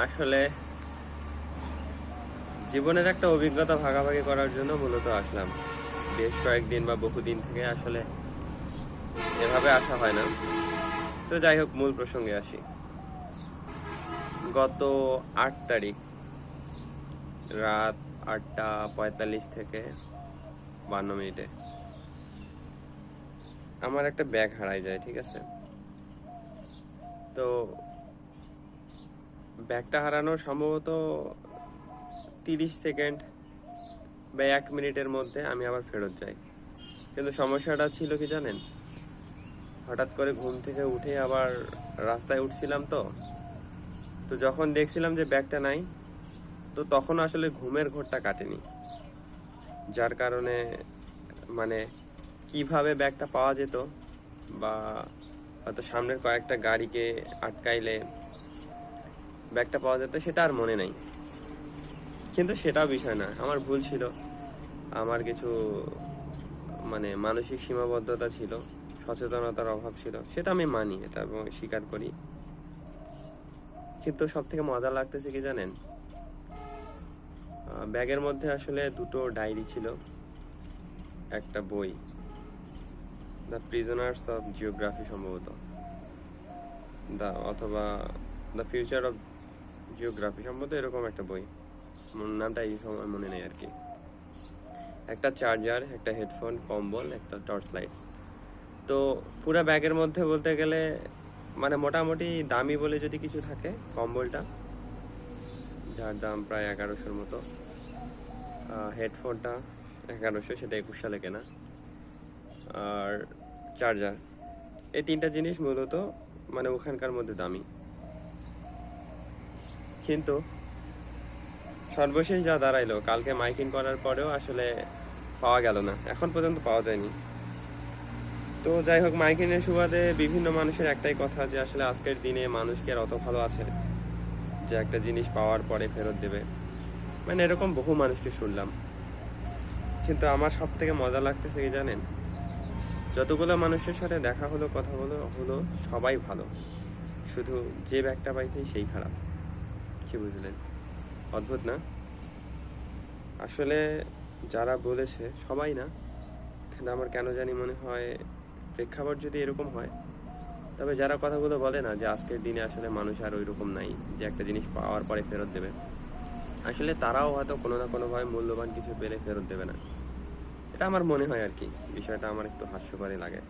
আসলে জীবনের একটা অভিজ্ঞতা ভাগাভাগি করার জন্য মূলত আসলাম। বেশ কয়েকদিন বা বহুদিন থেকে আসলে এভাবে আসা হয় না। তো যাই হোক, মূল প্রসঙ্গে আসি। গত 8 তারিখ রাত 8টা 45 থেকে 52 মিনিটে আমার একটা ব্যাগ হারাই যায়, ঠিক আছে? তো ব্যাগটা হারানোর সম্ভবত 30 সেকেন্ড বা 1 মিনিটের মধ্যে আমি আবার ফেরত যাই। কিন্তু সমস্যাটা ছিল কি জানেন, হঠাৎ করে ঘুম থেকে উঠে আবার রাস্তায় উঠছিলাম। তো যখন দেখছিলাম যে ব্যাগটা নাই, তো তখন আসলে ঘুমের ঘোরটা কাটেনি, যার কারণে মানে কিভাবে ব্যাগটা পাওয়া যেত বা হয়তো সামনের কয়েকটা গাড়িকে আটকাইলে ব্যাগটা পাওয়া যেত সেটা আর মনে নাই। কিন্তু সেটাও বিষয় না, আমার ভুল ছিল। আমার কিছু মানসিক সীমাবদ্ধতা ছিল, সচেতনতার অভাব ছিল, সেটা আমি মানি, এটা আমি স্বীকার করি। কিন্তু সব থেকে মজা লাগতেছে কি জানেন, ব্যাগের মধ্যে আসলে দুটো ডায়েরি ছিল, একটা বই, দ্য প্রিজনার্স অফ জিওগ্রাফি সম্ভবত, অথবা দ্য ফিউচার অফ জিওগ্রাফি সম্ভবত, এরকম একটা বই। নামটা এই সময় মনে নেই আর কি। একটা চার্জার, একটা হেডফোন, কম্বল, একটা টর্চ লাইট। তো পুরো ব্যাগের মধ্যে বলতে গেলে মোটামুটি দামি বলে যদি কিছু থাকে, কম্বলটা, যার দাম প্রায় 1100-র মতো। হেডফোনটা 1100, সেটা 21 সালে কেনা। আর চার্জার, এই তিনটা জিনিস মূলত ওখানকার মধ্যে দামি। কিন্তু সর্বশেষ যা দাঁড়াইলো, কালকে মাইকিং করার পরেও আসলে পাওয়া গেল না, এখন পর্যন্ত পাওয়া যায়নি। তো যাই হোক, মাইকিংয়ের সুবাদে বিভিন্ন মানুষের একটাই কথা, যে আসলে আজকের দিনে মানুষ কি আর অত ভালো আছে যে একটা জিনিস পাওয়ার পরে ফেরত দেবে। এরকম বহু মানুষকে শুনলাম। কিন্তু আমার সব থেকে মজা লাগতেছে কি জানেন, যতগুলো মানুষের সাথে দেখা হলো, কথা হলো, সবাই ভালো, শুধু যে ব্যাগটা পাইছে সেই খারাপ। কি বুঝলেন? অদ্ভুত না? আসলে যারা বলেছে সবাই না, কিন্তু আমার কেন জানি মনে হয় প্রেক্ষাপট যদি এরকম হয়, তবে যারা কথাগুলো বলে না যে আজকের দিনে আসলে মানুষ আর ওই রকম নাই যে একটা জিনিস পাওয়ার পরে ফেরত দেবে, আসলে তারাও হয়তো কোনো না কোনোভাবে মূল্যবান কিছু পেলে ফেরত দেবে না। এটা আমার মনে হয় আর কি। বিষয়টা আমার একটু হাস্যকরই লাগে।